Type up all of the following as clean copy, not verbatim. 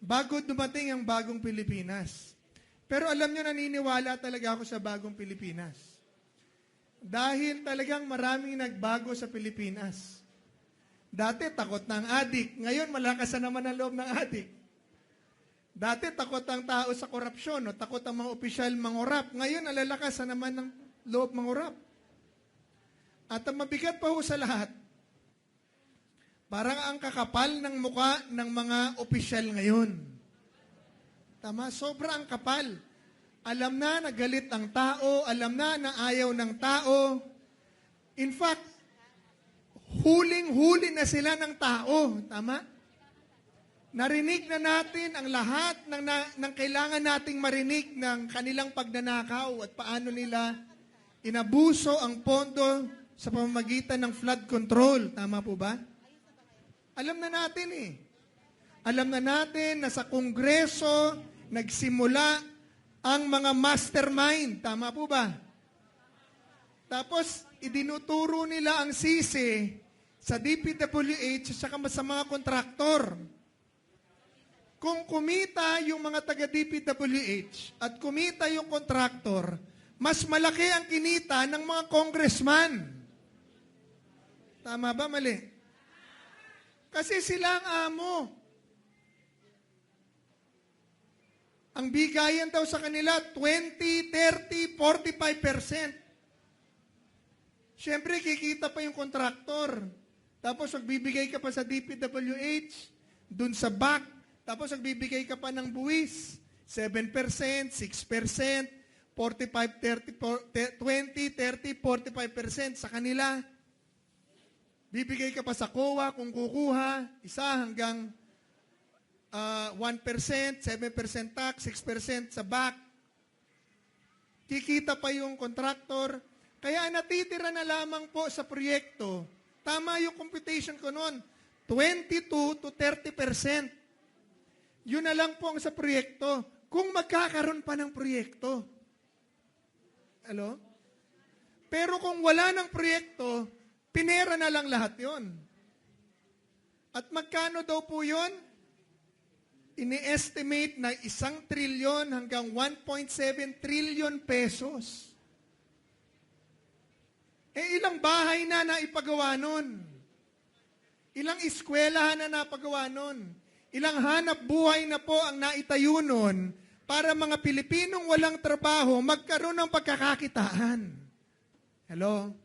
bago dumating ang bagong Pilipinas. Pero alam nyo, naniniwala talaga ako sa bagong Pilipinas. Dahil talagang maraming nagbago sa Pilipinas. Dati takot na ang adik. Ngayon malakas na naman ang loob ng adik. Dati takot ang tao sa korupsyon, o takot ang mga opisyal mangurap. Ngayon alalakas na naman ng loob mangurap. At ang mabigat pa ho sa lahat, parang ang kakapal ng muka ng mga opisyal ngayon. Tama, sobrang kapal. Alam na galit ang tao, alam na ayaw ng tao. In fact, huling-huli na sila ng tao. Tama? Narinig na natin ang lahat ng kailangan nating marinig ng kanilang pagnanakaw at paano nila inabuso ang pondo sa pamamagitan ng flood control. Tama po ba? Alam na natin eh. Alam na natin na sa Kongreso nagsimula ang mga mastermind. Tama po ba? Tapos, idinuturo nila ang sisi sa DPWH at sa mga kontraktor. Kung kumita yung mga taga-DPWH at kumita yung kontraktor, mas malaki ang kinita ng mga congressman. Tama ba? Mali? Kasi sila ang amo. Ang bigayan daw sa kanila, 20, 30, 45%. Siyempre, kikita pa yung kontraktor. Tapos, magbibigay ka pa sa DPWH, dun sa back. Tapos, magbibigay ka pa ng buwis. 7%, 6%, 45, 30, 20, 30, 45% sa kanila. Bibigay ka pa sa COA kung kukuha, isa hanggang 1%, 7% tax, 6% sa back. Kikita pa yung kontraktor. Kaya natitira na lamang po sa proyekto. Tama yung computation ko noon. 22 to 30%. Yun na lang po ang sa proyekto. Kung magkakaroon pa ng proyekto. Hello? Pero kung wala ng proyekto, pinera na lang lahat yon. At magkano daw po yun? Ini-estimate na 1 trilyon hanggang 1.7 trillion pesos. Ilang bahay na naipagawa nun? Ilang eskwelahan na napagawa nun? Ilang hanap buhay na po ang naitayo nun para mga Pilipinong walang trabaho magkaroon ng pagkakakitaan? Hello?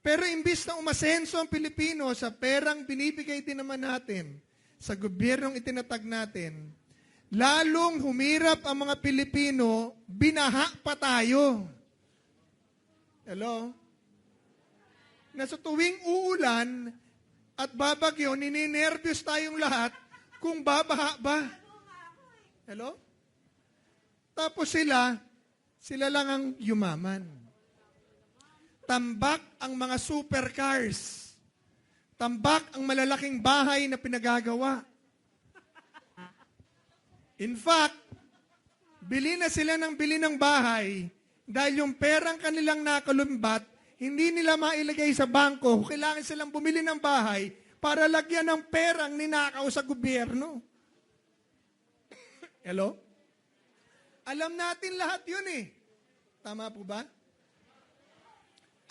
Pero imbis na umasenso ang Pilipino sa perang binibigay din naman natin, sa gobyernong itinatag natin, lalong humirap ang mga Pilipino, binaha pa tayo. Hello? Na sa tuwing uulan at babagyo, nininervyos tayong lahat kung babaha ba. Hello? Tapos sila lang ang yumaman. Tambak ang mga supercars. Tambak ang malalaking bahay na pinagagawa. In fact, bili na sila ng bahay dahil yung perang kanilang nakalumbat, hindi nila mailagay sa bangko. Kailangan silang bumili ng bahay para lagyan ng perang ninakaw sa gobyerno. Hello? Alam natin lahat yun eh. Tama po ba?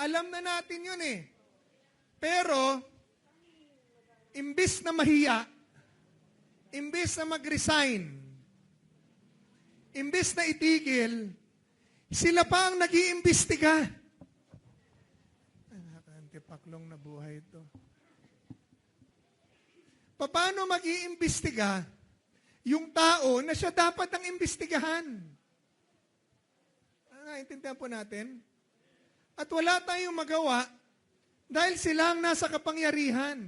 Alam na natin yun eh. Pero, imbis na mahiya, imbis na mag-resign, imbis na itigil, sila pa ang nag-iimbestiga. Antipaklong na buhay ito. Paano mag-iimbestiga yung tao na siya dapat ang imbestigahan? Naintindihan po natin? At wala tayong magawa dahil sila ang nasa kapangyarihan.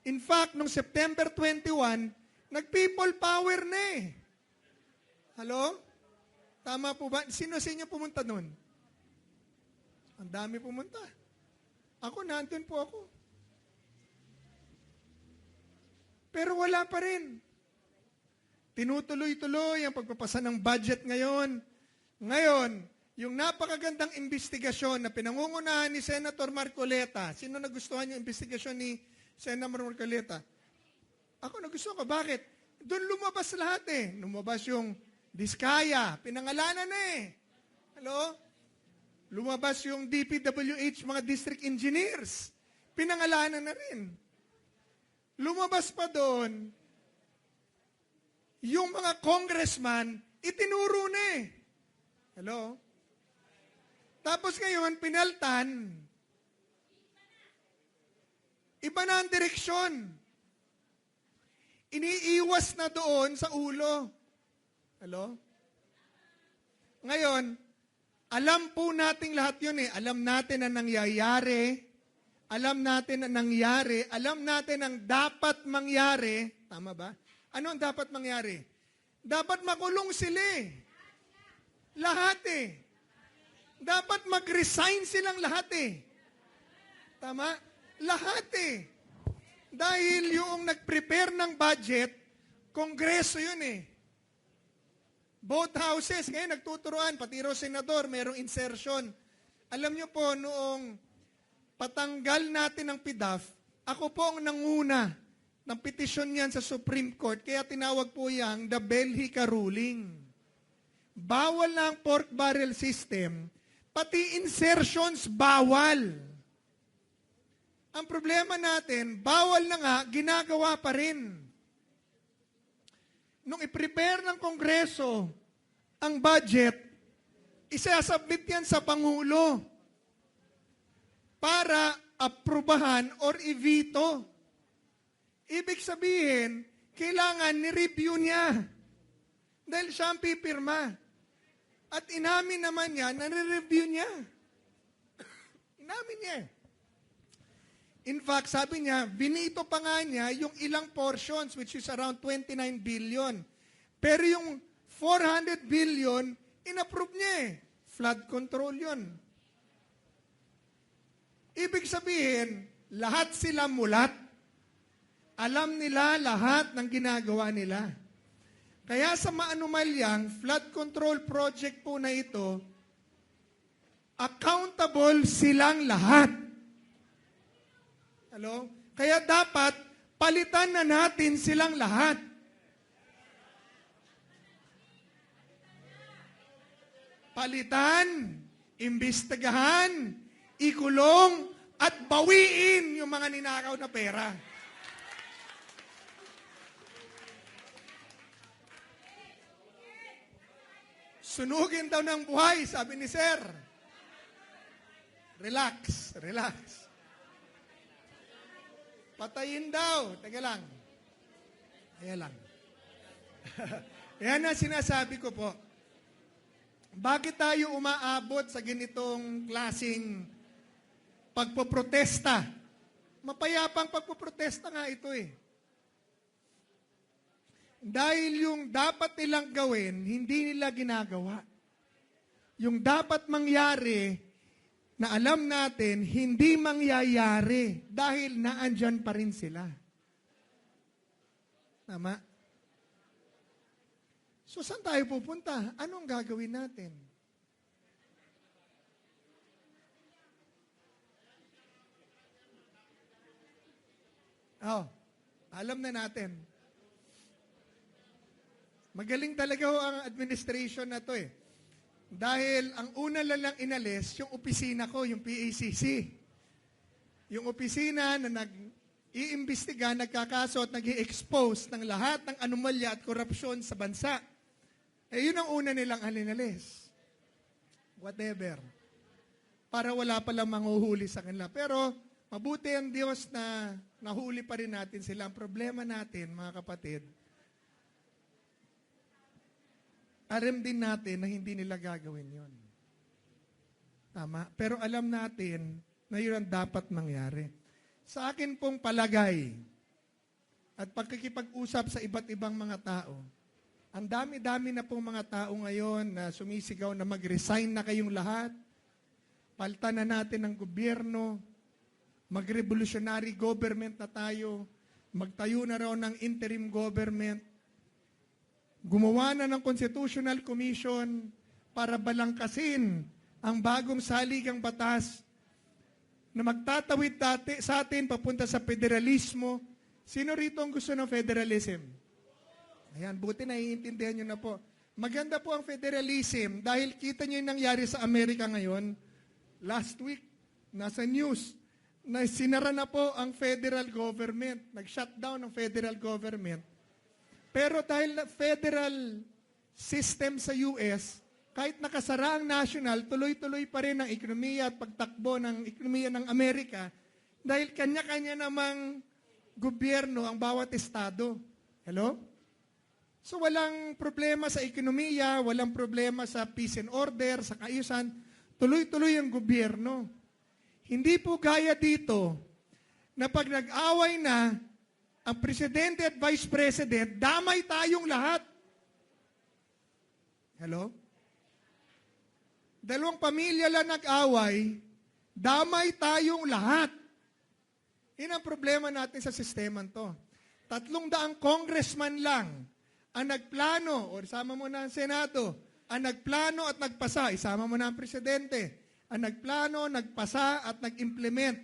In fact, noong September 21, nag-people power na eh. Hello? Tama po ba? Sino sa inyo pumunta nun? Ang dami pumunta. Ako, nandun po ako. Pero wala pa rin. Tinutuloy-tuloy ang pagpapasa ng budget ngayon. Ngayon, yung napakagandang investigasyon na pinangungunahan ni Senator Marcoleta. Sino nagustuhan yung investigasyon ni Senator Marcoleta? Ako nagustuhan ko. Bakit? Doon lumabas lahat eh. Lumabas yung Diskaya, pinangalanan na eh. Hello? Lumabas yung DPWH, mga district engineers, pinangalanan na rin. Lumabas pa doon, yung mga congressman, itinuro na eh. Hello? Tapos ngayon, pinaltan. Iba na ang direksyon. Iniiwas na doon sa ulo. Hello? Ngayon, alam po nating lahat yun eh. Alam natin na nangyayari. Alam natin na nangyari. Alam natin ang dapat mangyari. Tama ba? Ano ang dapat mangyari? Dapat makulong sila eh. Lahat eh. Dapat mag-resign silang lahat eh. Tama? Lahat eh. Dahil yung nag-prepare ng budget, Kongreso yun eh. Both houses, ngayon nagtuturuan, pati ro senador, mayroong insertion. Alam niyo po, noong patanggal natin ang PDAF, ako po ang nanguna ng petisyon niyan sa Supreme Court, kaya tinawag po yang the Belhica ruling. Bawal na ang pork barrel system, pati insertions bawal. Ang problema natin, bawal na nga, ginagawa pa rin. Nung i-prepare ng Kongreso ang budget, isasubmit yan sa Pangulo para aprubahan or i-veto. Ibig sabihin, kailangan ni-review niya dahil siya ang pipirma. At inamin naman niya, nare-review niya. Inamin niya. In fact, sabi niya, binito pa nga niya yung ilang portions, which is around 29 billion. Pero yung 400 billion, inapprove niya eh. Flood control yun. Ibig sabihin, lahat sila mulat. Alam nila lahat ng ginagawa nila. Kaya sa maanumalyang flood control project po na ito, accountable silang lahat. Hello? Kaya dapat palitan na natin silang lahat. Palitan, imbestigahan, ikulong, at bawiin yung mga ninakaw na pera. Sunugin daw ng buhay, sabi ni Sir. Relax, relax. Patayin daw. Teka lang. Ayan lang. Yan ang sinasabi ko po. Bakit tayo umaabot sa ganitong klaseng pagpoprotesta? Mapayapang pagpoprotesta nga ito eh. Dahil yung dapat nilang gawin, hindi nila ginagawa. Yung dapat mangyari, na alam natin, hindi mangyayari dahil naandyan pa rin sila. Tama? So, saan tayo pupunta? Anong gagawin natin? Oh, alam na natin. Magaling talaga ho ang administration na to eh. Dahil ang una lang inalis, yung opisina ko, yung PACC. Yung opisina na nag-iimbestiga, nagkakaso at nag-i-expose ng lahat ng anomalya at korupsyon sa bansa. Eh yun ang una nilang alinalis. Whatever. Para wala palang manghuhuli sa kanila. Pero mabuti ang Diyos na nahuli pa rin natin sila. Ang problema natin, mga kapatid, alam din natin na hindi nila gagawin yon. Tama? Pero alam natin na yun ang dapat mangyari. Sa akin pong palagay at pagkikipag-usap sa iba't ibang mga tao, ang dami-dami na pong mga tao ngayon na sumisigaw na mag-resign na kayong lahat, palitan na natin ang gobyerno, mag-revolutionary government na tayo, magtayo na raw ng interim government, gumawa na ng Constitutional Commission para balangkasin ang bagong saligang batas na magtatawid sa atin papunta sa federalismo. Sino rito ang gusto ng federalism? Ayan, buti naiintindihan nyo na po. Maganda po ang federalism dahil kita nyo yung nangyari sa Amerika ngayon. Last week, nasa news, na sinara na po ang federal government. Nag-shutdown ang federal government. Pero dahil federal system sa US, kahit nakasara ang national, tuloy-tuloy pa rin ang ekonomiya at pagtakbo ng ekonomiya ng Amerika dahil kanya-kanya namang gobyerno ang bawat estado. Hello? So walang problema sa ekonomiya, walang problema sa peace and order, sa kaayusan, tuloy-tuloy ang gobyerno. Hindi po gaya dito na pag nag-away na ang presidente at vice president, damay tayong lahat. Hello? Dalawang pamilya lang nag-away, damay tayong lahat. Yan ang problema natin sa sistema to. 300 congressman lang ang nagplano, o isama mo na ang Senado, ang nagplano at nagpasa, isama mo na ang presidente, ang nagplano, nagpasa at nag-implement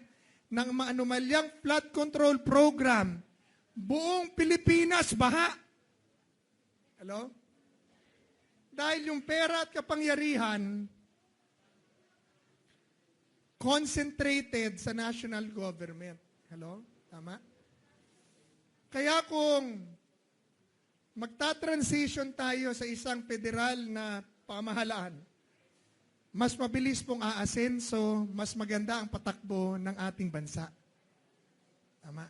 ng maanumalyang flood control program, buong Pilipinas baha. Hello? Dahil yung pera at kapangyarihan concentrated sa national government. Hello? Tama? Kaya kung magta-transition tayo sa isang federal na pamahalaan, mas mabilis pong aasenso, mas maganda ang patakbo ng ating bansa. Tama?